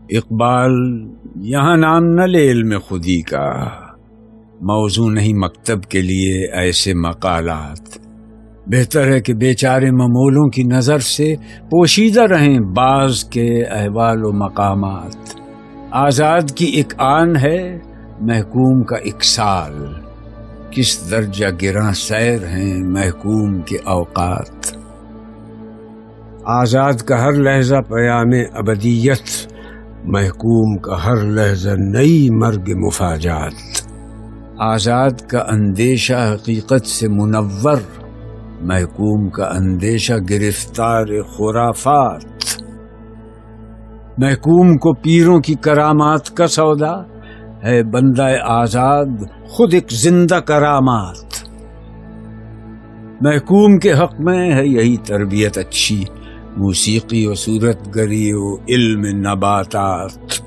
اقبال یہاں نام نہ لے علم خودی کا، موضوع نہیں مکتب کے لیے ایسے مقالات، بہتر ہے کہ بیچارے ممولوں کی نظر سے پوشیدہ رہیں بعض کے احوال و مقامات۔ آزاد کی ایک آن ہے، محکوم کا اکسال، کس درجہ گراں سیر ہیں محکوم کے اوقات۔ آزاد کا ہر لحظہ پیام ابدیت، محکوم کا ہر لحظہ نئی مرگ مفاجات۔ آزاد کا اندیشہ حقیقت سے منور، محکوم کا اندیشہ گرفتار خرافات۔ محکوم کو پیروں کی کرامات کا سودا ہے، بندہ آزاد خود ایک زندہ کرامات۔ محکوم کے حق میں ہے یہی تربیت اچھی، موسیقی و صورت گری و علم نباتات۔